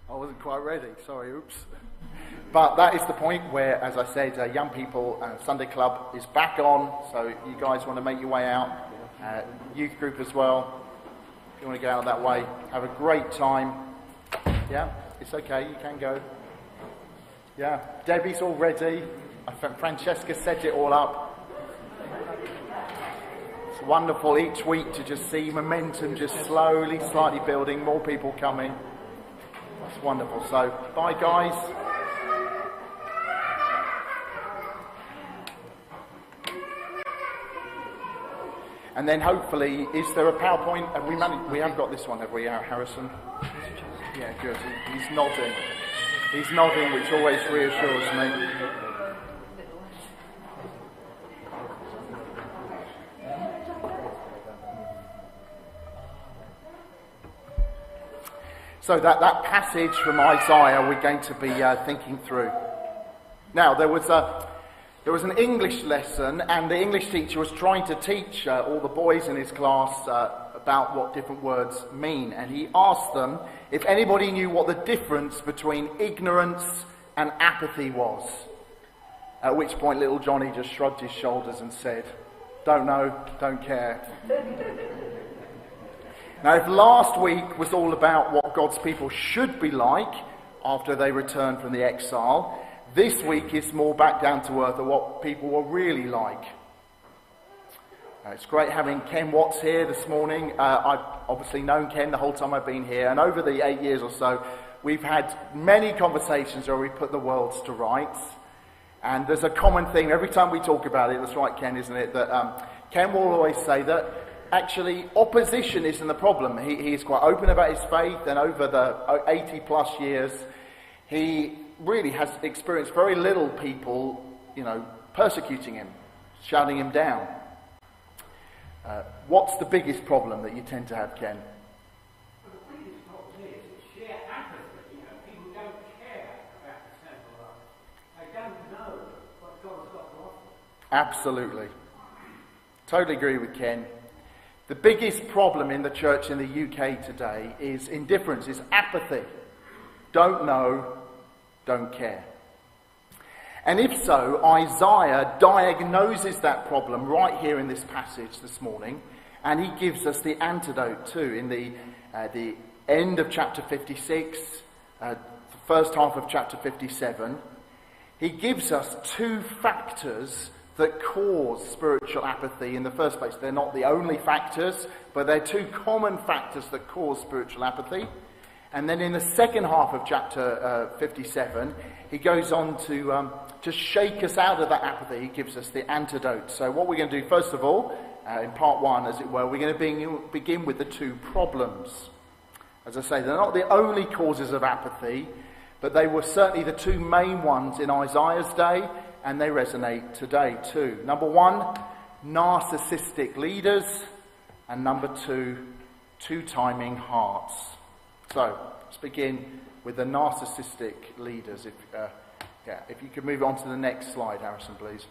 I wasn't quite ready, sorry, oops. But that is the point where, as I said, young people Sunday Club is back on, so you guys want to make your way out. Youth group as well, if you want to go out that way, have a great time. Yeah, it's okay, you can go. Yeah, Debbie's all ready. Francesca set it all up. It's wonderful each week to just see momentum just slowly, slightly building, more people coming. It's wonderful. So, bye guys. And then hopefully, is there a PowerPoint? We haven't got this one, have we, Harrison? Yeah, good. He's nodding. He's nodding, which always reassures me. So that passage from Isaiah we're going to be thinking through. Now, there was an English lesson, and the English teacher was trying to teach all the boys in his class about what different words mean. And he asked them if anybody knew what the difference between ignorance and apathy was. At which point little Johnny just shrugged his shoulders and said, "Don't know, don't care." Now, if last week was all about what God's people should be like after they return from the exile, this week is more back down to earth of what people were really like. It's great having Ken Watts here this morning. I've obviously known Ken the whole time I've been here, and over the 8 years or so, we've had many conversations where we put the worlds to rights. And there's a common theme every time we talk about it. That's right, Ken, isn't it? That Ken will always say that actually opposition isn't the problem. He's quite open about his faith, and over the 80 plus years, he really has experienced very little people, persecuting him, shouting him down. What's the biggest problem that you tend to have, Ken? Well, the biggest problem is sheer apathy. People don't care about the temple life. They don't know what God's got to offer. Absolutely. Totally agree with Ken. The biggest problem in the church in the UK today is indifference, is apathy. Don't know, don't care. And if so, Isaiah diagnoses that problem right here in this passage this morning, and he gives us the antidote too. In the end of chapter 56, the first half of chapter 57, he gives us two factors that cause spiritual apathy in the first place. They're not the only factors, but they're two common factors that cause spiritual apathy. And then in the second half of chapter 57, he goes on to shake us out of that apathy. He gives us the antidote. So what we're going to do, first of all, in part one, as it were, we're going to begin with the two problems. As I say, they're not the only causes of apathy, but they were certainly the two main ones in Isaiah's day, and they resonate today too. Number one, narcissistic leaders, and number two timing hearts. So, let's begin with the narcissistic leaders. If you could move on to the next slide, Harrison, please.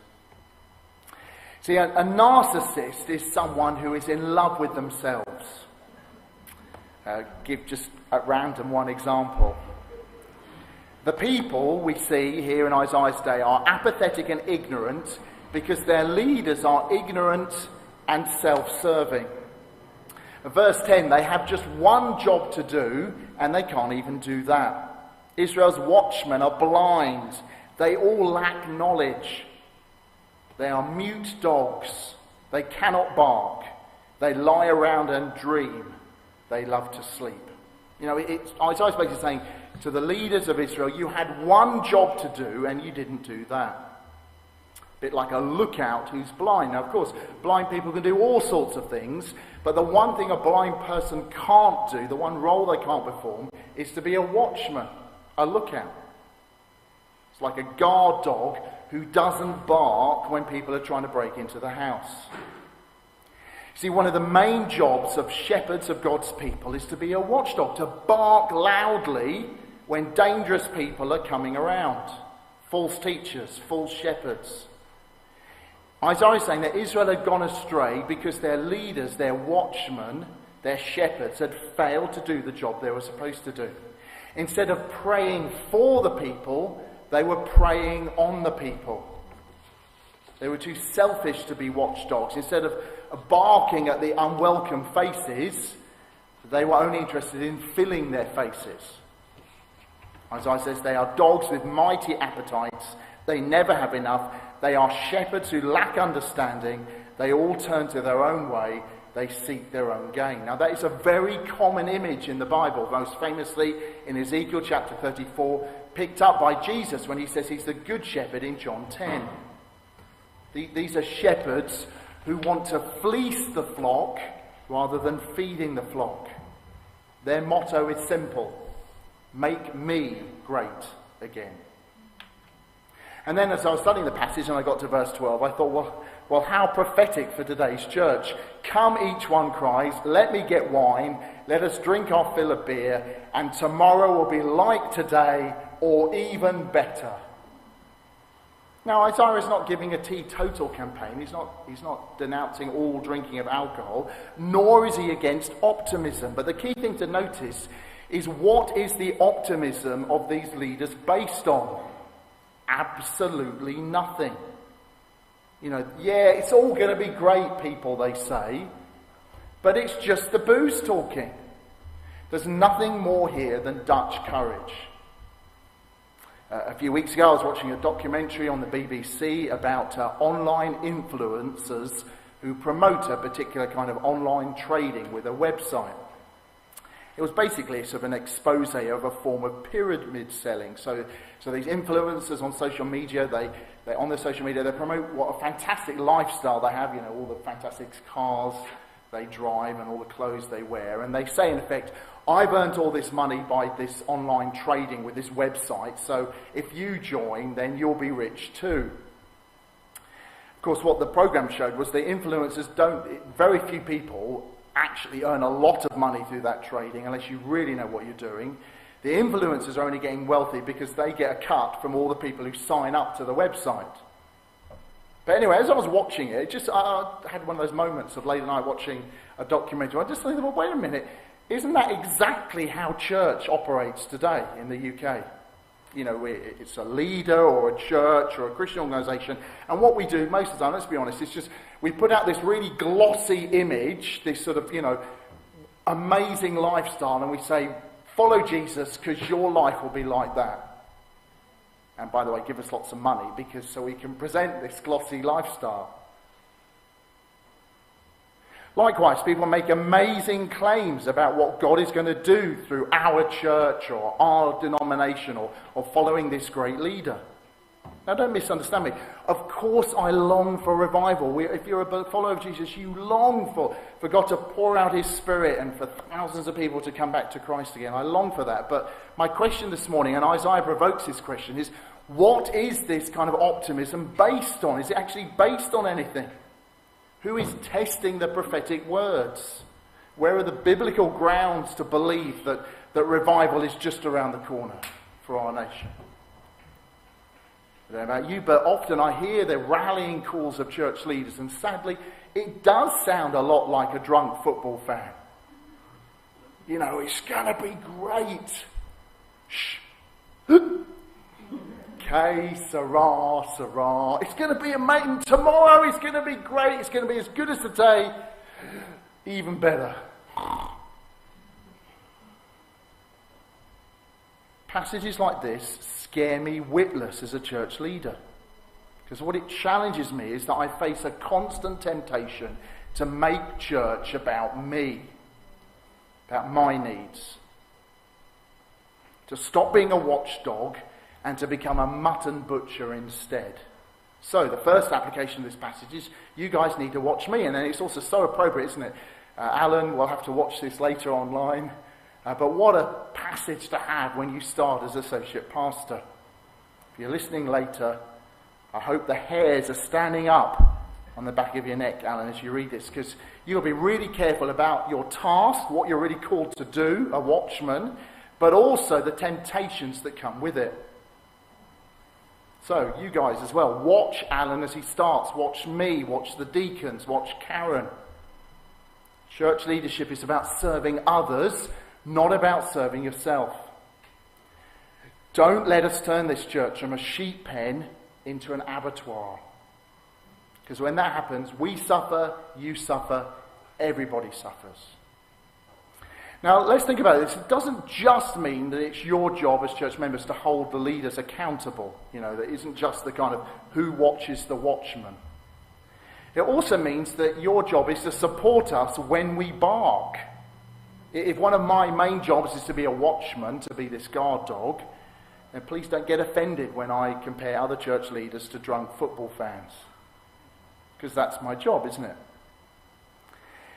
See, a narcissist is someone who is in love with themselves. Give just at random one example. The people we see here in Isaiah's day are apathetic and ignorant because their leaders are ignorant and self-serving. Verse 10, they have just one job to do, and they can't even do that. Israel's watchmen are blind. They all lack knowledge. They are mute dogs. They cannot bark. They lie around and dream. They love to sleep. Isaiah's basically saying to the leaders of Israel, you had one job to do, and you didn't do that. A bit like a lookout who's blind. Now, of course, blind people can do all sorts of things, but the one thing a blind person can't do, the one role they can't perform, is to be a watchman, a lookout. It's like a guard dog who doesn't bark when people are trying to break into the house. See, one of the main jobs of shepherds of God's people is to be a watchdog, to bark loudly when dangerous people are coming around. False teachers, false shepherds. Isaiah is saying that Israel had gone astray because their leaders, their watchmen, their shepherds had failed to do the job they were supposed to do. Instead of praying for the people, they were preying on the people. They were too selfish to be watchdogs. Instead of barking at the unwelcome faces, they were only interested in filling their faces. Isaiah says they are dogs with mighty appetites. They never have enough. They are shepherds who lack understanding. They all turn to their own way. They seek their own gain. Now that is a very common image in the Bible, most famously in Ezekiel chapter 34, picked up by Jesus when he says he's the good shepherd in John 10. These are shepherds who want to fleece the flock rather than feeding the flock. Their motto is simple: make me great again. And then as I was studying the passage and I got to verse 12, I thought, well, how prophetic for today's church. Come, each one cries, let me get wine, let us drink our fill of beer, and tomorrow will be like today or even better. Now, Isaiah is not giving a teetotal campaign. He's not denouncing all drinking of alcohol, nor is he against optimism. But the key thing to notice is, what is the optimism of these leaders based on? Absolutely nothing. It's all going to be great, people, they say, but it's just the booze talking. There's nothing more here than Dutch courage. A few weeks ago, I was watching a documentary on the BBC about online influencers who promote a particular kind of online trading with a website. It was basically sort of an expose of a form of pyramid selling. So these influencers on social media, they promote what a fantastic lifestyle they have, all the fantastic cars they drive and all the clothes they wear. And they say, in effect, I've earned all this money by this online trading with this website, so if you join, then you'll be rich too. Of course, what the program showed was the influencers very few people actually earn a lot of money through that trading unless you really know what you're doing. The influencers are only getting wealthy because they get a cut from all the people who sign up to the website. But anyway, as I was watching it, I had one of those moments of late at night watching a documentary. I just thought, well, wait a minute, isn't that exactly how church operates today in the UK? It's a leader or a church or a Christian organisation, and what we do most of the time, let's be honest, it's just we put out this really glossy image, this sort of, amazing lifestyle, and we say, follow Jesus because your life will be like that. And by the way, give us lots of money so we can present this glossy lifestyle. Likewise, people make amazing claims about what God is going to do through our church or our denomination or following this great leader. Now, don't misunderstand me. Of course I long for revival. If you're a follower of Jesus, you long for God to pour out his Spirit and for thousands of people to come back to Christ again. I long for that. But my question this morning, and Isaiah provokes this question, is what is this kind of optimism based on? Is it actually based on anything? Who is testing the prophetic words? Where are the biblical grounds to believe that revival is just around the corner for our nation? I don't know about you, but often I hear the rallying calls of church leaders, and sadly, it does sound a lot like a drunk football fan. It's going to be great. Shh. Okay, Sarah. It's going to be amazing. Tomorrow is going to be great. It's going to be as good as today. Even better. Passages like this scare me witless as a church leader. Because what it challenges me is that I face a constant temptation to make church about me. About my needs. To stop being a watchdog and to become a mutton butcher instead. So the first application of this passage is, you guys need to watch me. And then it's also so appropriate, isn't it? Alan, we'll have to watch this later online. But what a passage to have when you start as associate pastor. If you're listening later, I hope the hairs are standing up on the back of your neck, Alan, as you read this, because you'll be really careful about your task, what you're really called to do, a watchman, but also the temptations that come with it. So, you guys as well, watch Alan as he starts, watch me, watch the deacons, watch Karen. Church leadership is about serving others, not about serving yourself. Don't let us turn this church from a sheep pen into an abattoir. Because when that happens, we suffer, you suffer, everybody suffers. Now, let's think about this. It doesn't just mean that it's your job as church members to hold the leaders accountable. That isn't just the kind of who watches the watchman. It also means that your job is to support us when we bark. If one of my main jobs is to be a watchman, to be this guard dog, then please don't get offended when I compare other church leaders to drunk football fans. Because that's my job, isn't it?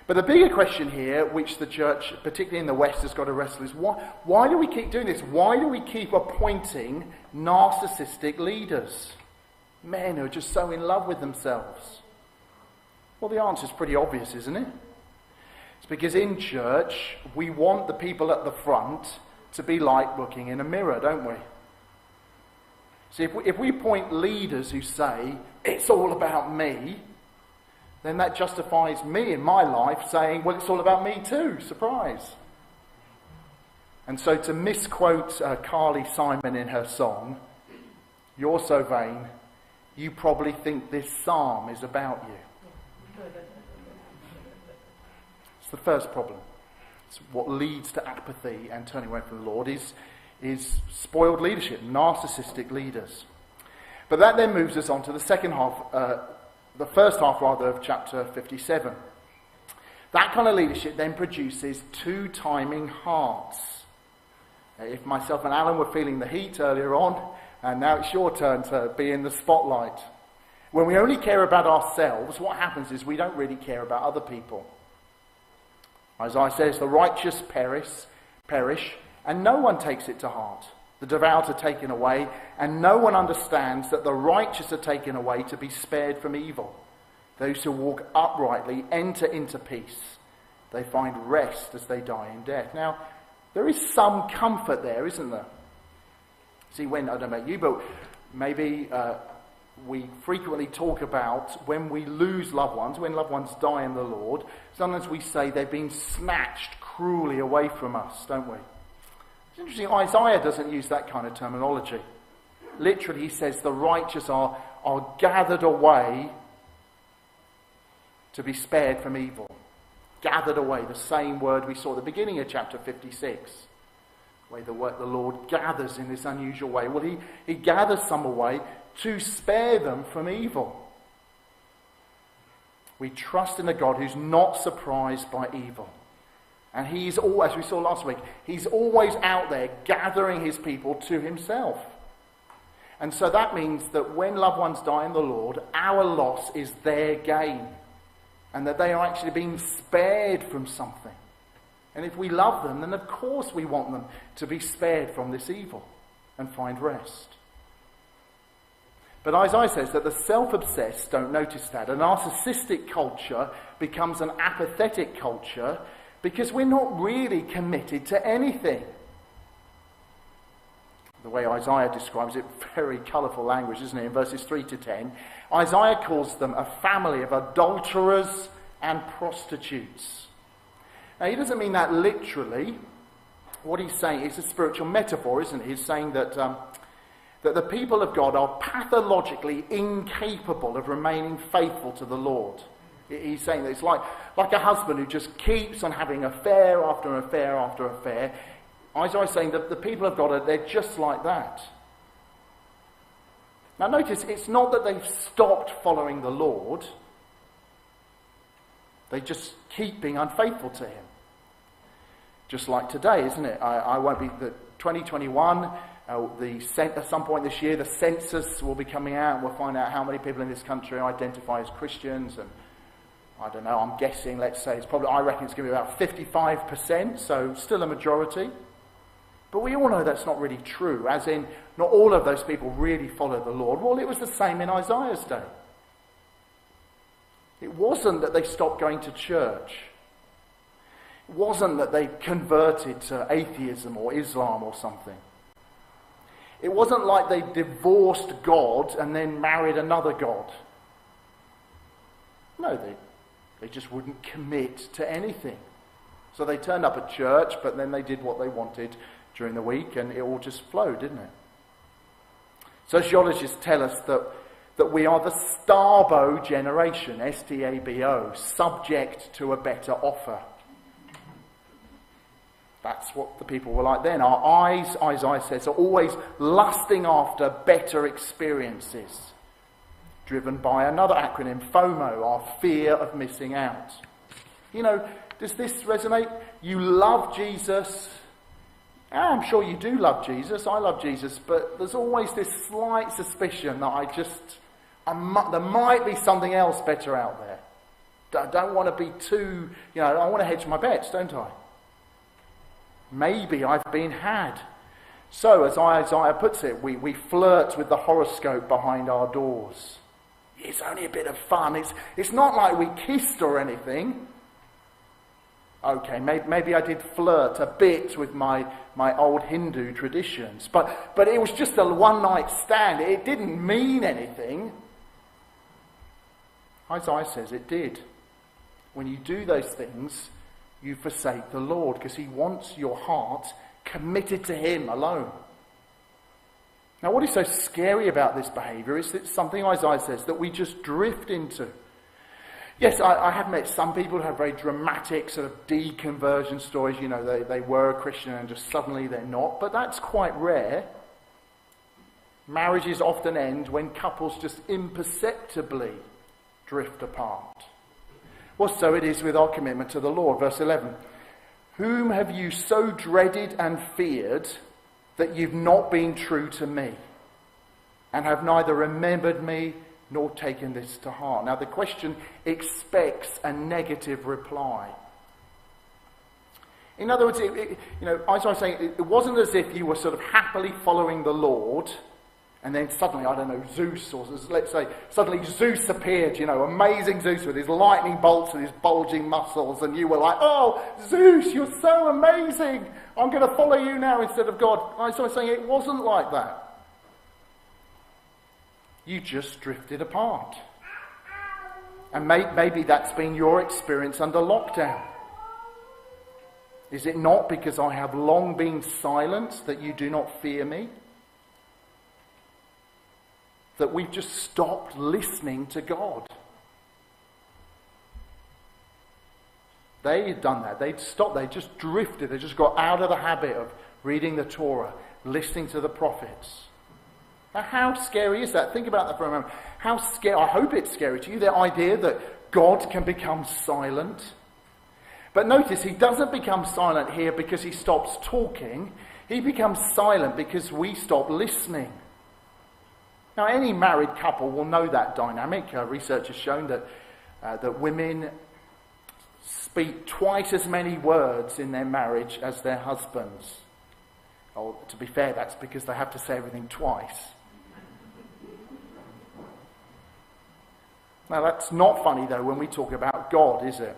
But the bigger question here, which the church, particularly in the West, has got to wrestle is, why do we keep doing this? Why do we keep appointing narcissistic leaders? Men who are just so in love with themselves. Well, the answer is pretty obvious, isn't it? It's because in church, we want the people at the front to be like looking in a mirror, don't we? See, if we appoint leaders who say, it's all about me, then that justifies me in my life saying, well, it's all about me too. Surprise. And so to misquote Carly Simon in her song, "You're so vain, you probably think this psalm is about you." It's the first problem. It's what leads to apathy and turning away from the Lord is spoiled leadership, narcissistic leaders. But that then moves us on to the second half, the first half rather, of chapter 57. That kind of leadership then produces two timing hearts. If myself and Alan were feeling the heat earlier on, and now it's your turn to be in the spotlight. When we only care about ourselves, what happens is we don't really care about other people. Isaiah says, the righteous perish, and no one takes it to heart. The devout are taken away, and no one understands that the righteous are taken away to be spared from evil. Those who walk uprightly enter into peace. They find rest as they die in death. Now, there is some comfort there, isn't there? See, I don't know about you, but maybe we frequently talk about when we lose loved ones, when loved ones die in the Lord, sometimes we say they've been snatched cruelly away from us, don't we? It's interesting, Isaiah doesn't use that kind of terminology. Literally, he says the righteous are gathered away to be spared from evil. Gathered away, the same word we saw at the beginning of chapter 56, where the Lord gathers in this unusual way. Well, he gathers some away to spare them from evil. We trust in a God who's not surprised by evil. And he's as we saw last week, he's always out there gathering his people to himself. And so that means that when loved ones die in the Lord, our loss is their gain. And that they are actually being spared from something. And if we love them, then of course we want them to be spared from this evil and find rest. But Isaiah says that the self-obsessed don't notice that. A narcissistic culture becomes an apathetic culture because we're not really committed to anything. The way Isaiah describes it, very colourful language, isn't it? In verses 3 to 10, Isaiah calls them a family of adulterers and prostitutes. Now, he doesn't mean that literally. What he's saying is a spiritual metaphor, isn't it? He's saying that the people of God are pathologically incapable of remaining faithful to the Lord. He's saying that it's like a husband who just keeps on having affair after affair after affair. Isaiah's saying that the people of God, they're just like that. Now notice, it's not that they've stopped following the Lord. They just keep being unfaithful to him. Just like today, isn't it? I won't be... 2021, at some point this year, the census will be coming out, and we'll find out how many people in this country identify as Christians, and I don't know, I'm guessing, let's say, I reckon it's going to be about 55%, so still a majority. But we all know that's not really true, as in, not all of those people really follow the Lord. Well, it was the same in Isaiah's day. It wasn't that they stopped going to church. It wasn't that they converted to atheism or Islam or something. It wasn't like they divorced God and then married another God. No, they just wouldn't commit to anything. So they turned up at church, but then they did what they wanted during the week, and it all just flowed, didn't it? Sociologists tell us that we are the Stabo generation, S-T-A-B-O, subject to a better offer. That's what the people were like then. Our eyes, Isaiah says, are always lusting after better experiences, driven by another acronym, FOMO, our fear of missing out. You know, does this resonate? You love Jesus. I'm sure you do love Jesus. I love Jesus. But there's always this slight suspicion that there might be something else better out there. I don't want to be too, I want to hedge my bets, don't I? Maybe I've been had. So, as Isaiah puts it, we flirt with the horoscope behind our doors. It's only a bit of fun. It's not like we kissed or anything. Okay, maybe I did flirt a bit with my old Hindu traditions. But it was just a one-night stand. It didn't mean anything. Isaiah says it did. When you do those things, you forsake the Lord, because he wants your heart committed to him alone. Now, what is so scary about this behaviour is that something Isaiah says that we just drift into. Yes, I have met some people who have very dramatic sort of deconversion stories. They were a Christian and just suddenly they're not, but that's quite rare. Marriages often end when couples just imperceptibly drift apart. Well, so it is with our commitment to the Lord. Verse 11. Whom have you so dreaded and feared that you've not been true to me, and have neither remembered me nor taken this to heart? Now the question expects a negative reply. In other words, Isaiah is saying it wasn't as if you were sort of happily following the Lord, and then suddenly, Zeus, or let's say, suddenly Zeus appeared, amazing Zeus with his lightning bolts and his bulging muscles, and you were like, oh, Zeus, you're so amazing, I'm going to follow you now instead of God. Isaiah is saying it wasn't like that. You just drifted apart. And maybe that's been your experience under lockdown. Is it not because I have long been silent that you do not fear me? That we've just stopped listening to God. They had done that. They'd stopped. They just drifted. They just got out of the habit of reading the Torah, listening to the prophets. Now, how scary is that? Think about that for a moment. How scary? I hope it's scary to you, the idea that God can become silent. But notice, he doesn't become silent here because he stops talking. He becomes silent because we stop listening. Now, any married couple will know that dynamic. Research has shown that women speak twice as many words in their marriage as their husbands. Oh, to be fair, that's because they have to say everything twice. Now, that's not funny, though, when we talk about God, is it?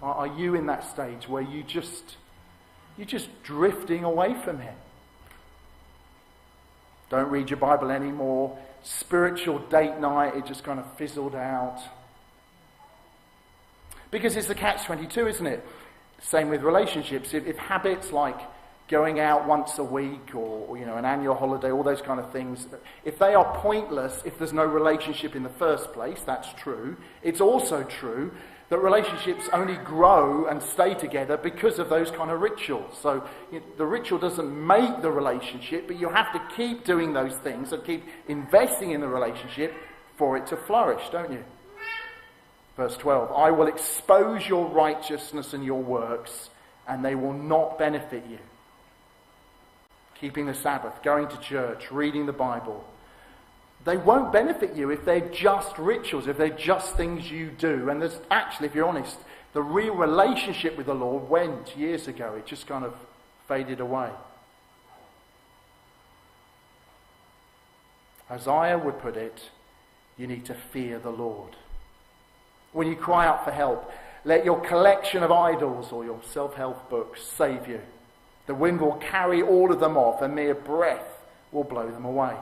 Are you in that stage where you're just drifting away from him? Don't read your Bible anymore. Spiritual date night, it just kind of fizzled out. Because it's the catch-22, isn't it? Same with relationships. If habits like going out once a week or an annual holiday, all those kind of things, if they are pointless, if there's no relationship in the first place, that's true. It's also true that relationships only grow and stay together because of those kind of rituals. So the ritual doesn't make the relationship, but you have to keep doing those things and keep investing in the relationship for it to flourish, don't you? Verse 12, I will expose your righteousness and your works, and they will not benefit you. Keeping the Sabbath, going to church, reading the Bible, they won't benefit you if they're just rituals, if they're just things you do. And there's actually, if you're honest, the real relationship with the Lord went years ago. It just kind of faded away. Isaiah would put it, you need to fear the Lord. When you cry out for help, let your collection of idols or your self-help books save you. The wind will carry all of them off, a mere breath will blow them away.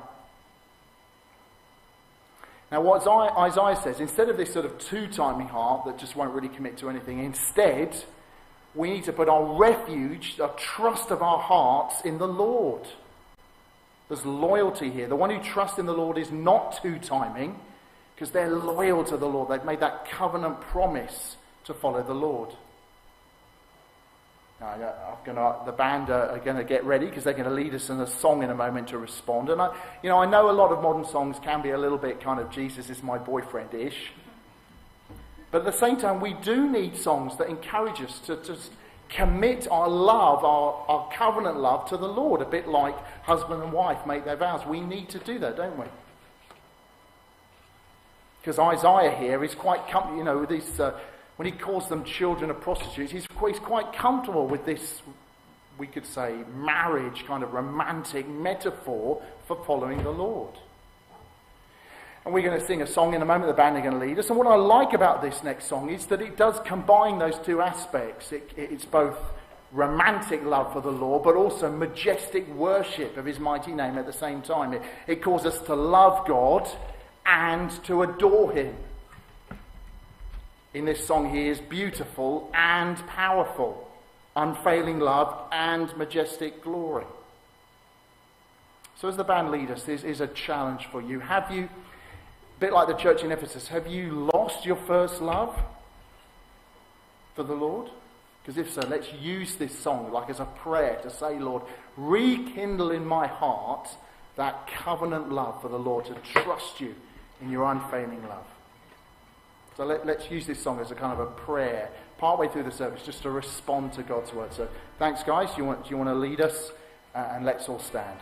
Now, what Isaiah says, instead of this sort of two-timing heart that just won't really commit to anything, instead, we need to put our refuge, our trust of our hearts in the Lord. There's loyalty here. The one who trusts in the Lord is not two-timing, because they're loyal to the Lord. They've made that covenant promise to follow the Lord. Now, the band are going to get ready, because they're going to lead us in a song in a moment to respond. And I know a lot of modern songs can be a little bit kind of Jesus is my boyfriend-ish. But at the same time, we do need songs that encourage us to just commit our love, our covenant love to the Lord, a bit like husband and wife make their vows. We need to do that, don't we? Because Isaiah here is quite, when he calls them children of prostitutes, he's quite comfortable with this, we could say, marriage kind of romantic metaphor for following the Lord. And we're going to sing a song in a moment. The band are going to lead us. And what I like about this next song is that it does combine those two aspects. It's both romantic love for the Lord, but also majestic worship of his mighty name at the same time. It calls us to love God and to adore him. In this song, he is beautiful and powerful, unfailing love and majestic glory. So as the band lead us, this is a challenge for you. Have you, a bit like the church in Ephesus, have you lost your first love for the Lord? Because if so, let's use this song like as a prayer to say, Lord, rekindle in my heart that covenant love for the Lord, to trust you in your unfailing love. So let's use this song as a kind of a prayer, partway through the service, just to respond to God's word. So thanks, guys. Do you want to lead us? And let's all stand.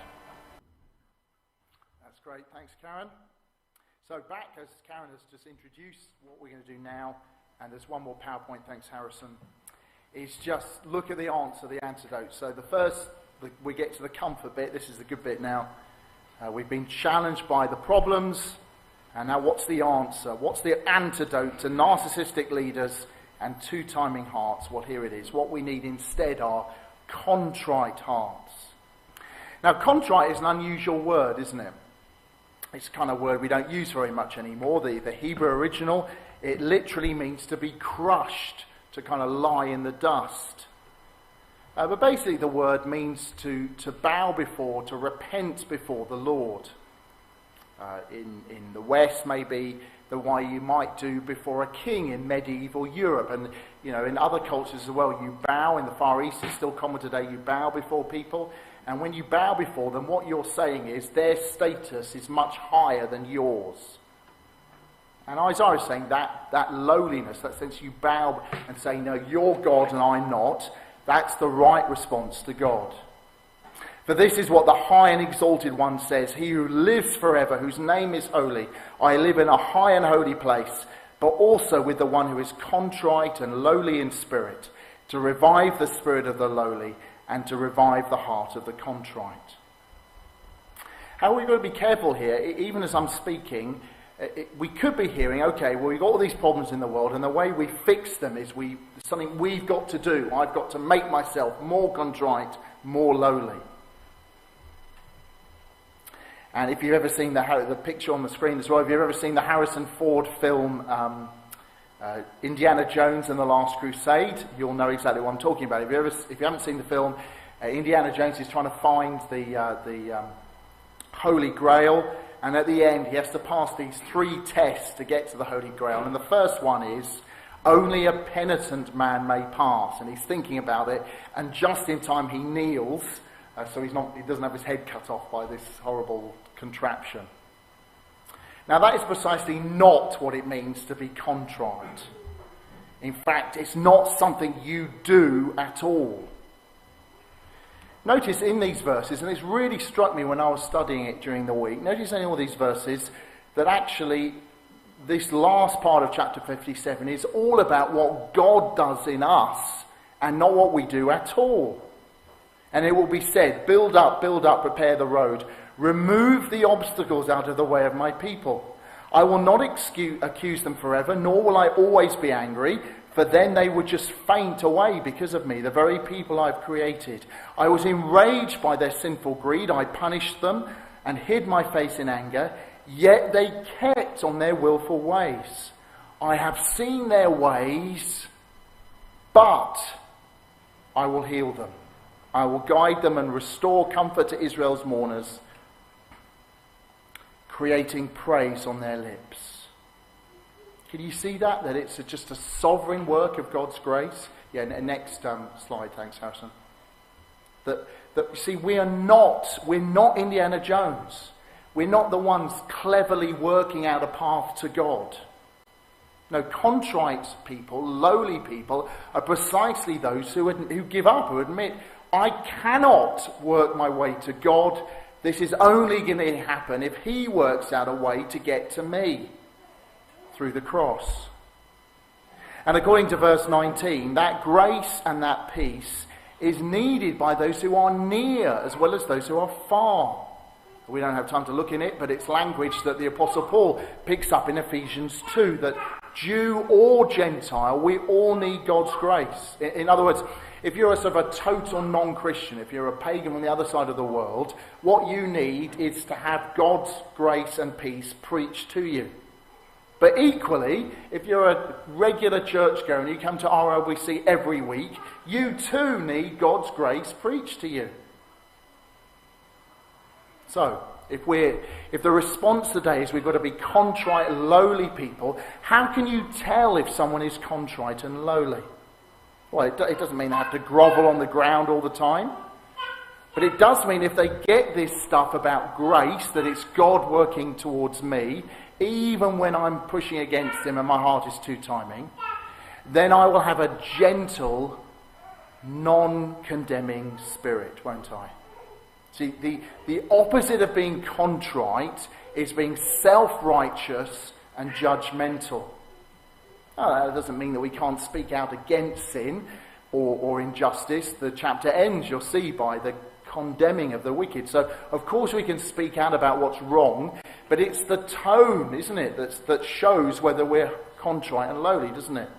That's great. Thanks, Karen. So back, as Karen has just introduced, what we're going to do now, and there's one more PowerPoint, thanks, Harrison, is just look at the answer, the antidote. So we get to the comfort bit. This is the good bit now. We've been challenged by the problems. And now what's the answer? What's the antidote to narcissistic leaders and two-timing hearts? Well, here it is. What we need instead are contrite hearts. Now, contrite is an unusual word, isn't it? It's a kind of word we don't use very much anymore. The Hebrew original, it literally means to be crushed, to kind of lie in the dust. But basically the word means to bow before, to repent before the Lord. In the West, maybe the way you might do before a king in medieval Europe, and in other cultures as well, you bow. In the Far East, it's still common today. You bow before people, and when you bow before them, what you're saying is their status is much higher than yours. And Isaiah is saying that lowliness, that sense you bow and say, no, you're God and I'm not. That's the right response to God. For this is what the high and exalted one says, he who lives forever, whose name is holy. I live in a high and holy place, but also with the one who is contrite and lowly in spirit, to revive the spirit of the lowly and to revive the heart of the contrite. How are we going to be careful here? Even as I'm speaking, we could be hearing, okay, well, we've got all these problems in the world, and the way we fix them is something we've got to do. I've got to make myself more contrite, more lowly. And if you've ever seen the picture on the screen as well, if you've ever seen the Harrison Ford film Indiana Jones and the Last Crusade, you'll know exactly what I'm talking about. If you haven't seen the film, Indiana Jones is trying to find the Holy Grail, and at the end he has to pass these 3 tests to get to the Holy Grail. And the first one is, only a penitent man may pass. And he's thinking about it, and just in time he kneels, so he doesn't have his head cut off by this horrible contraption. Now that is precisely not what it means to be contrite. In fact, it's not something you do at all. Notice in these verses, and it's really struck me when I was studying it during the week, notice in all these verses that actually this last part of chapter 57 is all about what God does in us and not what we do at all. And it will be said, build up, prepare the road. Remove the obstacles out of the way of my people. I will not accuse them forever, nor will I always be angry, for then they would just faint away because of me, the very people I've created. I was enraged by their sinful greed. I punished them and hid my face in anger, yet they kept on their willful ways. I have seen their ways, but I will heal them. I will guide them and restore comfort to Israel's mourners. creating praise on their lips. Can you see that? That it's just a sovereign work of God's grace? Yeah, next slide, thanks, Harrison. That you see, we're not Indiana Jones. We're not the ones cleverly working out a path to God. No, contrite people, lowly people, are precisely those who give up, who admit, I cannot work my way to God. This is only going to happen if he works out a way to get to me through the cross. And according to verse 19, that grace and that peace is needed by those who are near as well as those who are far. We don't have time to look in it, but it's language that the Apostle Paul picks up in Ephesians 2, that Jew or Gentile, we all need God's grace. In other words, if you're a sort of a total non-Christian, if you're a pagan on the other side of the world, what you need is to have God's grace and peace preached to you. But equally, if you're a regular churchgoer and you come to RLBC every week, you too need God's grace preached to you. So, if the response today is we've got to be contrite, lowly people, how can you tell if someone is contrite and lowly? Well, it doesn't mean they have to grovel on the ground all the time. But it does mean if they get this stuff about grace, that it's God working towards me, even when I'm pushing against him and my heart is too timing, then I will have a gentle, non-condemning spirit, won't I? See, the opposite of being contrite is being self-righteous and judgmental. Now, that doesn't mean that we can't speak out against sin or injustice. The chapter ends, you'll see, by the condemning of the wicked. So, of course, we can speak out about what's wrong, but it's the tone, isn't it, that shows whether we're contrite and lowly, doesn't it?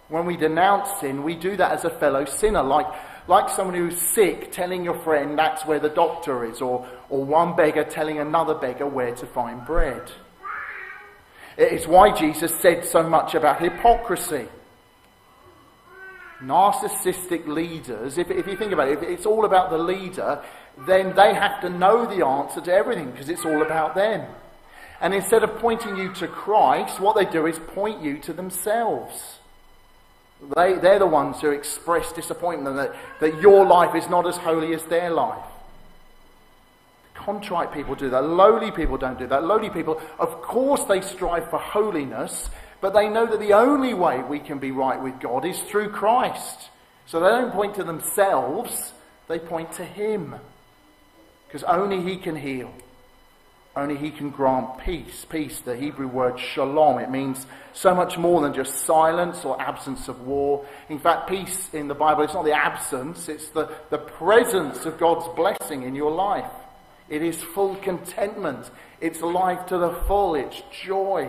When we denounce sin, we do that as a fellow sinner, like someone who's sick telling your friend that's where the doctor is, or one beggar telling another beggar where to find bread. It's why Jesus said so much about hypocrisy. Narcissistic leaders, if you think about it, if it's all about the leader, then they have to know the answer to everything because it's all about them. And instead of pointing you to Christ, what they do is point you to themselves. They're the ones who express disappointment that your life is not as holy as their life. Contrite people do that. Lowly people don't do that. Lowly people, of course, they strive for holiness, but they know that the only way we can be right with God is through Christ. So they don't point to themselves, they point to him. Because only he can heal. Only he can grant peace. Peace, the Hebrew word shalom, it means so much more than just silence or absence of war. In fact, peace in the Bible, it's not the absence, it's the presence of God's blessing in your life. It is full contentment. It's life to the full. It's joy.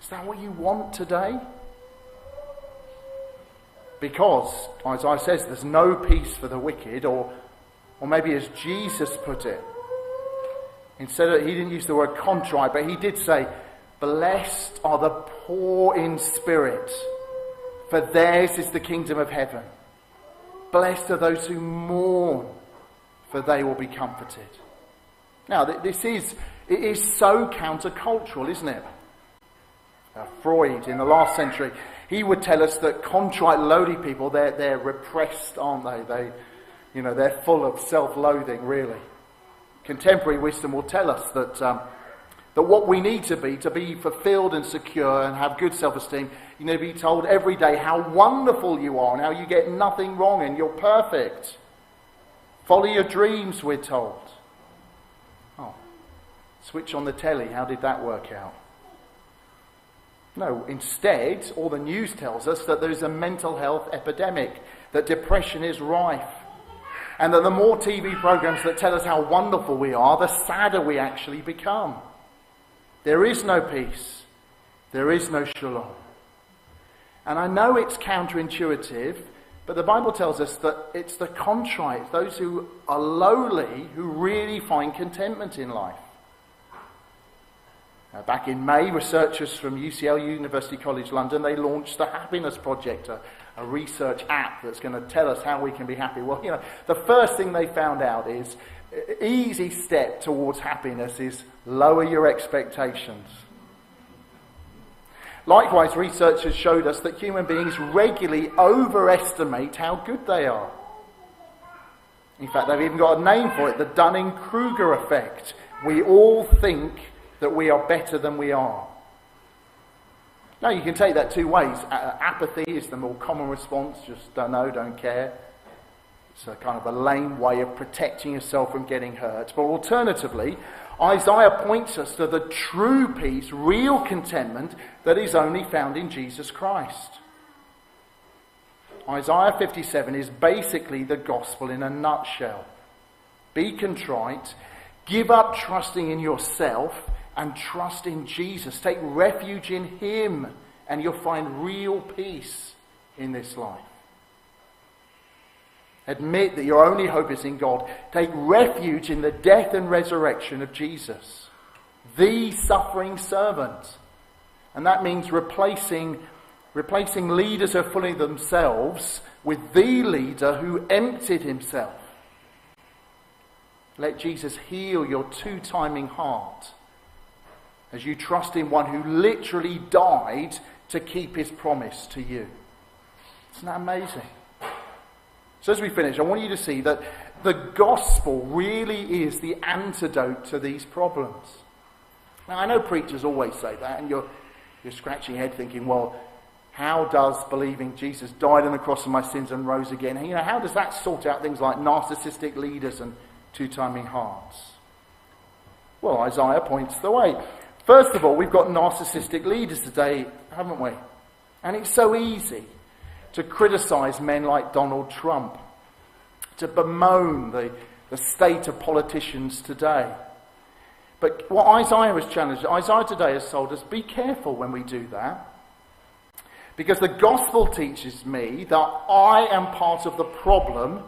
Is that what you want today? Because, Isaiah says, there's no peace for the wicked, or maybe as Jesus put it, instead of, he didn't use the word contrite, but he did say, blessed are the poor in spirit, for theirs is the kingdom of heaven. Blessed are those who mourn, for they will be comforted. Now, it is so countercultural, isn't it? Freud, in the last century, he would tell us that contrite, lowly people, they're repressed, aren't they? They're full of self-loathing, really. Contemporary wisdom will tell us that what we need to be fulfilled and secure and have good self-esteem, you need to be told every day how wonderful you are and how you get nothing wrong and you're perfect. Follow your dreams, we're told. Oh, switch on the telly, how did that work out? No, instead, all the news tells us that there's a mental health epidemic, that depression is rife, and that the more TV programs that tell us how wonderful we are, the sadder we actually become. There is no peace. There is no shalom. And I know it's counterintuitive, but the Bible tells us that it's the contrite, those who are lowly, who really find contentment in life. Back in May, researchers from UCL, University College London, they launched the Happiness Project, a research app that's going to tell us how we can be happy. Well, the first thing they found out is easy step towards happiness is lower your expectations. Likewise, research has showed us that human beings regularly overestimate how good they are. In fact, they've even got a name for it, the Dunning-Kruger effect. We all think that we are better than we are. Now, you can take that two ways. Apathy is the more common response, just don't know, don't care. It's a kind of a lame way of protecting yourself from getting hurt. But alternatively, Isaiah points us to the true peace, real contentment that is only found in Jesus Christ. Isaiah 57 is basically the gospel in a nutshell. Be contrite, give up trusting in yourself, and trust in Jesus. Take refuge in him, and you'll find real peace in this life. Admit that your only hope is in God. Take refuge in the death and resurrection of Jesus, the suffering servant. And that means replacing leaders who are full of themselves with the leader who emptied himself. Let Jesus heal your two-timing heart as you trust in one who literally died to keep his promise to you. Isn't that amazing? So as we finish, I want you to see that the gospel really is the antidote to these problems. Now, I know preachers always say that, and you're scratching your head thinking, well, how does believing Jesus died on the cross for my sins and rose again, how does that sort out things like narcissistic leaders and two-timing hearts? Well, Isaiah points the way. First of all, we've got narcissistic leaders today, haven't we? And it's so easy to criticize men like Donald Trump, to bemoan the state of politicians today. But what Isaiah has challenged, Isaiah today has told us, be careful when we do that. Because the gospel teaches me that I am part of the problem,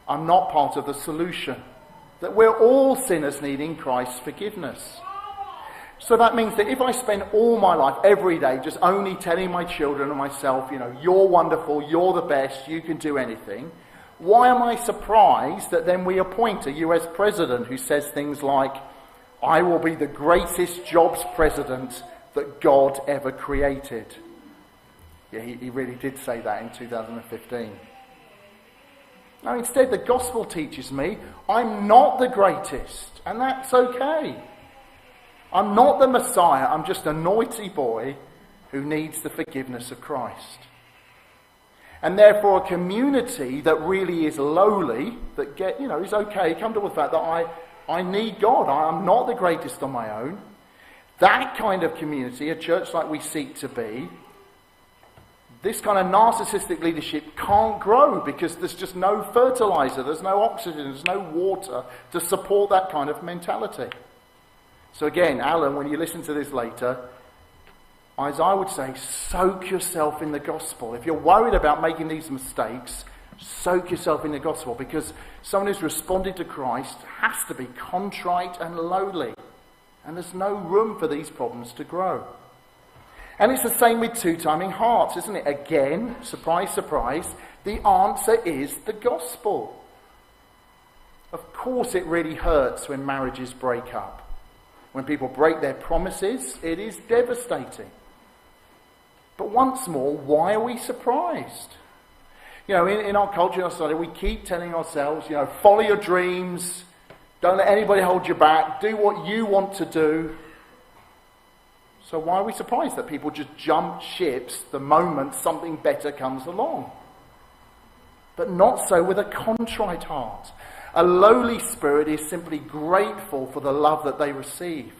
I'm not part of the solution. That we're all sinners needing Christ's forgiveness. So that means that if I spend all my life, every day, just only telling my children and myself, you're wonderful, you're the best, you can do anything, why am I surprised that then we appoint a US president who says things like, I will be the greatest jobs president that God ever created? Yeah, he really did say that in 2015. Now, instead, the gospel teaches me I'm not the greatest, and that's okay. I'm not the Messiah, I'm just a naughty boy who needs the forgiveness of Christ. And therefore a community that really is lowly, that is okay, comfortable with the fact that I need God, I'm not the greatest on my own. That kind of community, a church like we seek to be, this kind of narcissistic leadership can't grow because there's just no fertilizer, there's no oxygen, there's no water to support that kind of mentality. So again, Alan, when you listen to this later, as I would say, soak yourself in the gospel. If you're worried about making these mistakes, soak yourself in the gospel, because someone who's responded to Christ has to be contrite and lowly. And there's no room for these problems to grow. And it's the same with two-timing hearts, isn't it? Again, surprise, surprise, the answer is the gospel. Of course it really hurts when marriages break up. When people break their promises, it is devastating. But once more, why are we surprised? In our culture, in our society, we keep telling ourselves, follow your dreams, don't let anybody hold you back, do what you want to do. So why are we surprised that people just jump ships the moment something better comes along? But not so with a contrite heart. A lowly spirit is simply grateful for the love that they receive.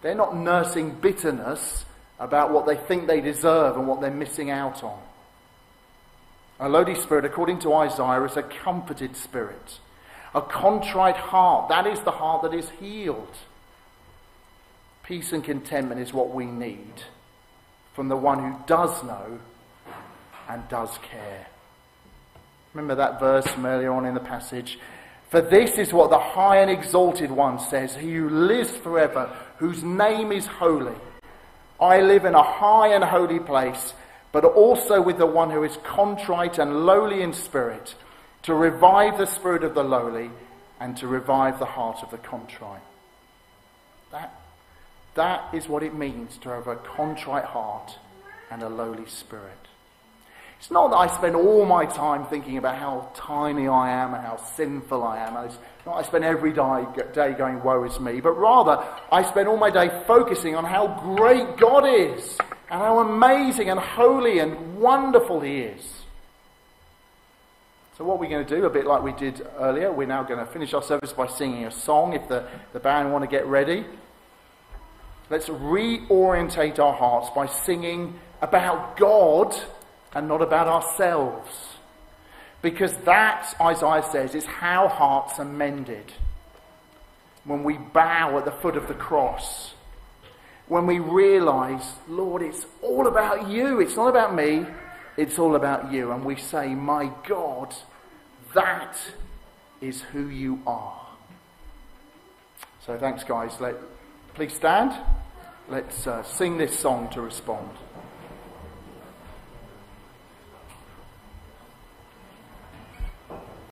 They're not nursing bitterness about what they think they deserve and what they're missing out on. A lowly spirit, according to Isaiah, is a comforted spirit. A contrite heart, that is the heart that is healed. Peace and contentment is what we need from the one who does know and does care. Remember that verse from earlier on in the passage? For this is what the high and exalted one says, he who lives forever, whose name is holy. I live in a high and holy place, but also with the one who is contrite and lowly in spirit, to revive the spirit of the lowly and to revive the heart of the contrite. That is what it means to have a contrite heart and a lowly spirit. It's not that I spend all my time thinking about how tiny I am and how sinful I am. It's not I spend every day going, woe is me. But rather, I spend all my day focusing on how great God is and how amazing and holy and wonderful he is. So what we're going to do, a bit like we did earlier, we're now going to finish our service by singing a song. If the band want to get ready, let's reorientate our hearts by singing about God and not about ourselves. Because that, Isaiah says, is how hearts are mended. When we bow at the foot of the cross. When we realise, Lord, it's all about you. It's not about me. It's all about you. And we say, my God, that is who you are. So thanks, guys. Please stand. Let's sing this song to respond.